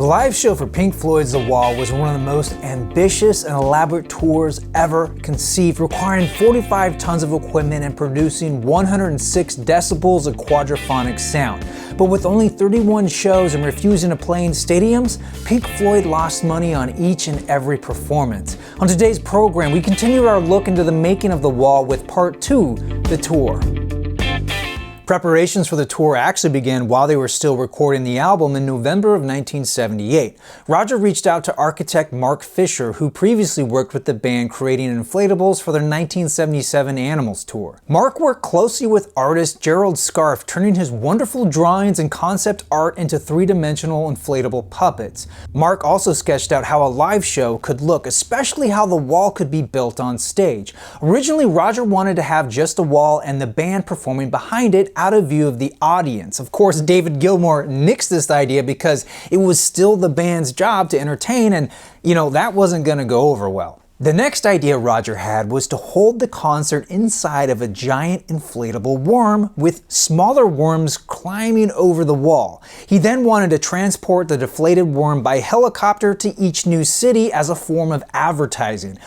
The live show for Pink Floyd's The Wall was one of the most ambitious and elaborate tours ever conceived, requiring 45 tons of equipment and producing 106 decibels of quadraphonic sound. But with only 31 shows and refusing to play in stadiums, Pink Floyd lost money on each and every performance. On today's program, we continue our look into the making of The Wall with Part 2, the tour. Preparations for the tour actually began while they were still recording the album in November of 1978. Roger reached out to architect Mark Fisher, who previously worked with the band creating inflatables for their 1977 Animals tour. Mark worked closely with artist Gerald Scarfe, turning his wonderful drawings and concept art into three-dimensional inflatable puppets. Mark also sketched out how a live show could look, especially how the wall could be built on stage. Originally, Roger wanted to have just a wall and the band performing behind it, out of view of the audience. Of course, David Gilmour nixed this idea because it was still the band's job to entertain, and that wasn't going to go over well. The next idea Roger had was to hold the concert inside of a giant inflatable worm with smaller worms climbing over the wall. He then wanted to transport the deflated worm by helicopter to each new city as a form of advertising.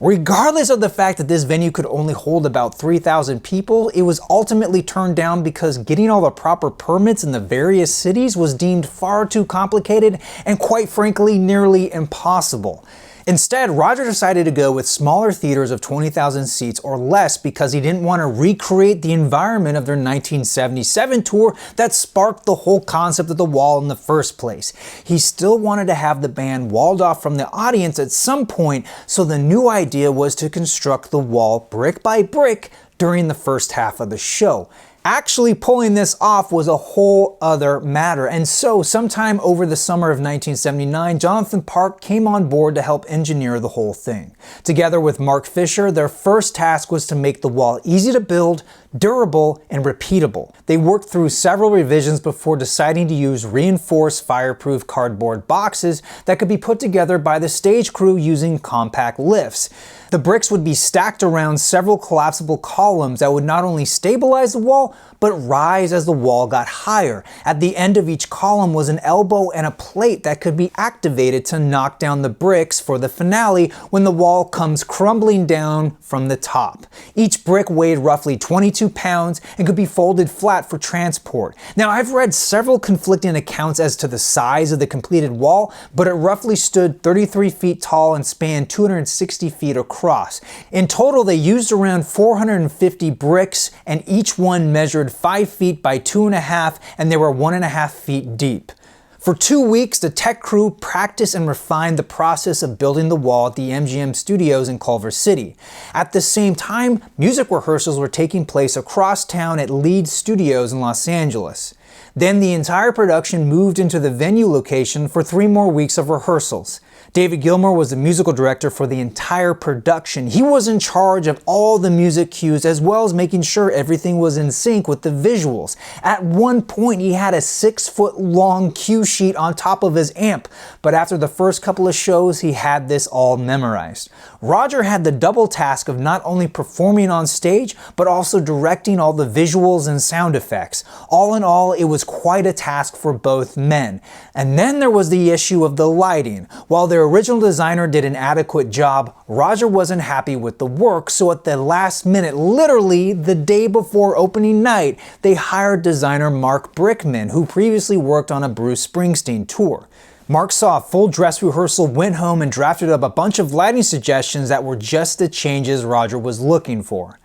Regardless of the fact that this venue could only hold about 3,000 people, it was ultimately turned down because getting all the proper permits in the various cities was deemed far too complicated and, quite frankly, nearly impossible. Instead, Roger decided to go with smaller theaters of 20,000 seats or less because he didn't want to recreate the environment of their 1977 tour that sparked the whole concept of The Wall in the first place. He still wanted to have the band walled off from the audience at some point, so the new idea was to construct the wall brick by brick during the first half of the show. Actually pulling this off was a whole other matter, and so sometime over the summer of 1979, Jonathan Park came on board to help engineer the whole thing. Together with Mark Fisher, their first task was to make the wall easy to build, durable, and repeatable. They worked through several revisions before deciding to use reinforced fireproof cardboard boxes that could be put together by the stage crew using compact lifts. The bricks would be stacked around several collapsible columns that would not only stabilize the wall, but rise as the wall got higher. At the end of each column was an elbow and a plate that could be activated to knock down the bricks for the finale when the wall comes crumbling down from the top. Each brick weighed roughly 22 pounds and could be folded flat for transport. Now, I've read several conflicting accounts as to the size of the completed wall, but it roughly stood 33 feet tall and spanned 260 feet across. In total, they used around 450 bricks, and each one measured 5 feet by 2.5, and they were 1.5 feet deep. For 2 weeks, the tech crew practiced and refined the process of building the wall at the MGM studios in Culver City. At the same time, music rehearsals were taking place across town at Leeds Studios in Los Angeles. Then the entire production moved into the venue location for 3 more weeks of rehearsals. David Gilmour was the musical director for the entire production. He was in charge of all the music cues as well as making sure everything was in sync with the visuals. At one point, he had a 6-foot-long cue sheet on top of his amp, but after the first couple of shows, he had this all memorized. Roger had the double task of not only performing on stage, but also directing all the visuals and sound effects. All in all, it was quite a task for both men. And then there was the issue of the lighting. While their original designer did an adequate job, Roger wasn't happy with the work, so at the last minute, literally the day before opening night, they hired designer Mark Brickman, who previously worked on a Bruce Springsteen tour. Mark saw a full dress rehearsal, went home, and drafted up a bunch of lighting suggestions that were just the changes Roger was looking for.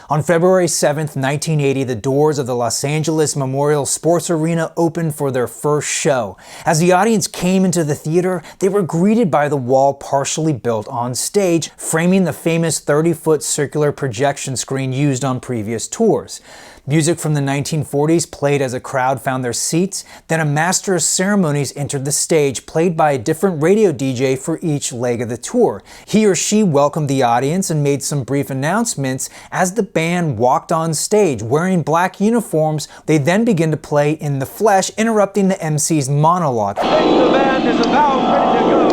On February 7th, 1980, the doors of the Los Angeles Memorial Sports Arena opened for their first show. As the audience came into the theater, they were greeted by the wall partially built on stage, framing the famous 30-foot circular projection screen used on previous tours. Music from the 1940s played as a crowd found their seats, then a master of ceremonies entered the stage, played by a different radio DJ for each leg of the tour. He or she welcomed the audience and made some brief announcements as the band walked on stage. Wearing black uniforms, they then began to play In the Flesh, interrupting the MC's monologue. The band is about ready to go.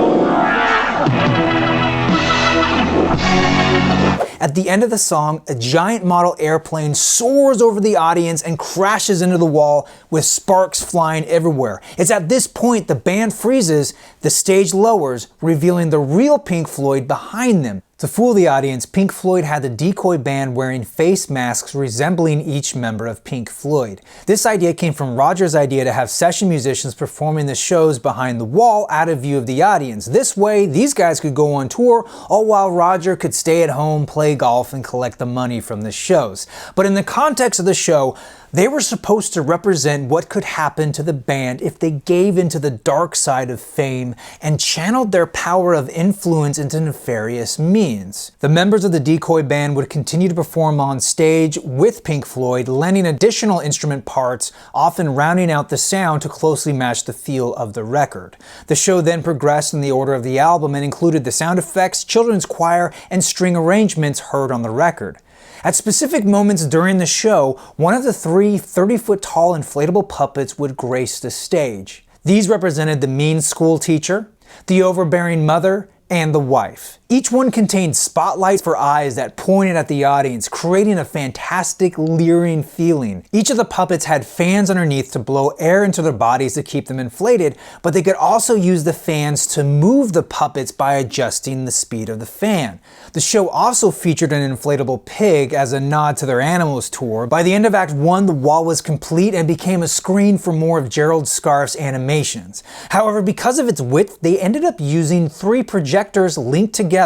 At the end of the song, a giant model airplane soars over the audience and crashes into the wall with sparks flying everywhere. It's at this point the band freezes, the stage lowers, revealing the real Pink Floyd behind them. To fool the audience, Pink Floyd had the decoy band wearing face masks resembling each member of Pink Floyd. This idea came from Roger's idea to have session musicians performing the shows behind the wall out of view of the audience. This way, these guys could go on tour, all while Roger could stay at home, play golf, and collect the money from the shows. But in the context of the show, they were supposed to represent what could happen to the band if they gave into the dark side of fame and channeled their power of influence into nefarious means. The members of the decoy band would continue to perform on stage with Pink Floyd, lending additional instrument parts, often rounding out the sound to closely match the feel of the record. The show then progressed in the order of the album and included the sound effects, children's choir, and string arrangements heard on the record. At specific moments during the show, one of the three 30-foot-tall inflatable puppets would grace the stage. These represented the mean school teacher, the overbearing mother, and the wife. Each one contained spotlights for eyes that pointed at the audience, creating a fantastic, leering feeling. Each of the puppets had fans underneath to blow air into their bodies to keep them inflated, but they could also use the fans to move the puppets by adjusting the speed of the fan. The show also featured an inflatable pig as a nod to their Animals tour. By the end of Act 1, the wall was complete and became a screen for more of Gerald Scarfe's animations. However, because of its width, they ended up using 3 projectors linked together.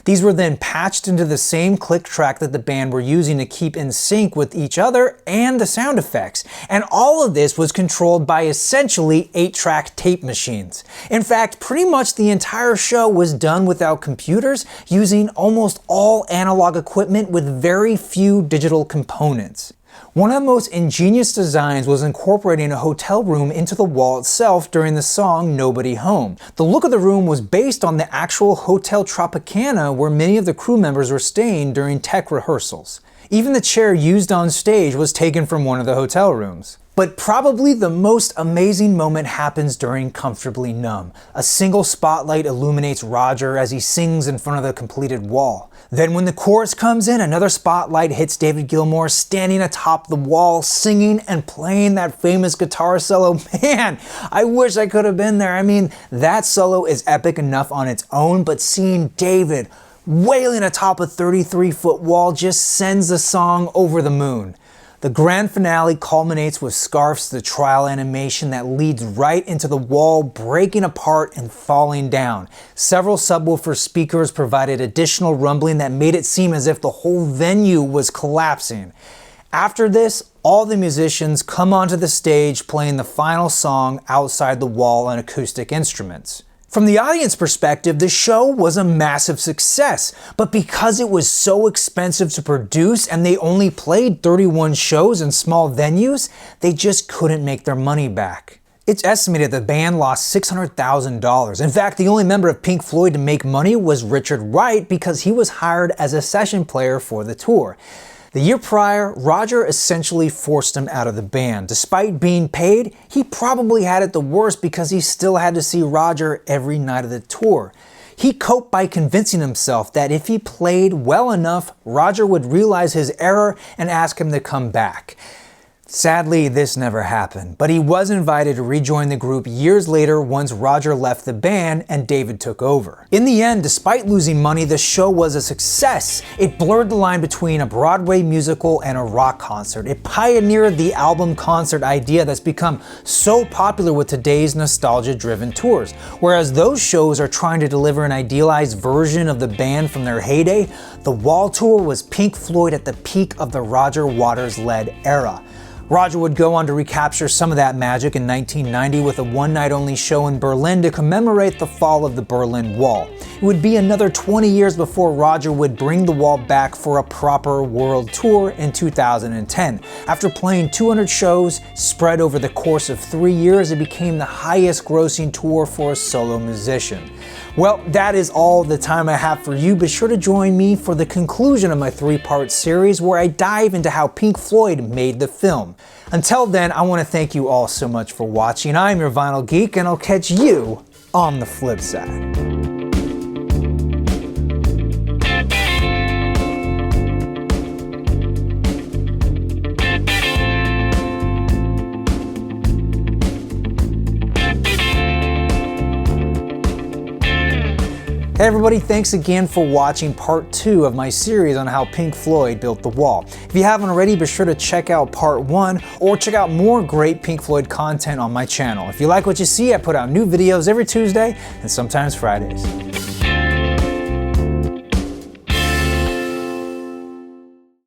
These were then patched into the same click track that the band were using to keep in sync with each other and the sound effects. And all of this was controlled by essentially 8-track tape machines. In fact, pretty much the entire show was done without computers, using almost all analog equipment with very few digital components. One of the most ingenious designs was incorporating a hotel room into the wall itself during the song Nobody Home. The look of the room was based on the actual Hotel Tropicana where many of the crew members were staying during tech rehearsals. Even the chair used on stage was taken from one of the hotel rooms. But probably the most amazing moment happens during Comfortably Numb. A single spotlight illuminates Roger as he sings in front of the completed wall. Then when the chorus comes in, another spotlight hits David Gilmour standing atop the wall, singing and playing that famous guitar solo. Man, I wish I could have been there. I mean, that solo is epic enough on its own, but seeing David wailing atop a 33-foot wall just sends the song over the moon. The grand finale culminates with Scarfe's The Trial animation that leads right into the wall, breaking apart and falling down. Several subwoofer speakers provided additional rumbling that made it seem as if the whole venue was collapsing. After this, all the musicians come onto the stage playing the final song outside the wall on acoustic instruments. From the audience perspective, the show was a massive success, but because it was so expensive to produce and they only played 31 shows in small venues, they just couldn't make their money back. It's estimated the band lost $600,000. In fact, the only member of Pink Floyd to make money was Richard Wright because he was hired as a session player for the tour. The year prior, Roger essentially forced him out of the band. Despite being paid, he probably had it the worst because he still had to see Roger every night of the tour. He coped by convincing himself that if he played well enough, Roger would realize his error and ask him to come back. Sadly, this never happened, but he was invited to rejoin the group years later once Roger left the band and David took over. In the end, despite losing money, the show was a success. It blurred the line between a Broadway musical and a rock concert. It pioneered the album concert idea that's become so popular with today's nostalgia-driven tours. Whereas those shows are trying to deliver an idealized version of the band from their heyday, the Wall Tour was Pink Floyd at the peak of the Roger Waters-led era. Roger would go on to recapture some of that magic in 1990 with a one-night-only show in Berlin to commemorate the fall of the Berlin Wall. It would be another 20 years before Roger would bring the Wall back for a proper world tour in 2010. After playing 200 shows spread over the course of 3 years, it became the highest-grossing tour for a solo musician. Well, that is all the time I have for you. Be sure to join me for the conclusion of my 3-part series where I dive into how Pink Floyd made the film. Until then, I want to thank you all so much for watching. I'm your Vinyl Geek, and I'll catch you on the flip side. Hey everybody, thanks again for watching part 2 of my series on how Pink Floyd built the wall. If you haven't already, be sure to check out part 1 or check out more great Pink Floyd content on my channel. If you like what you see, I put out new videos every Tuesday and sometimes Fridays.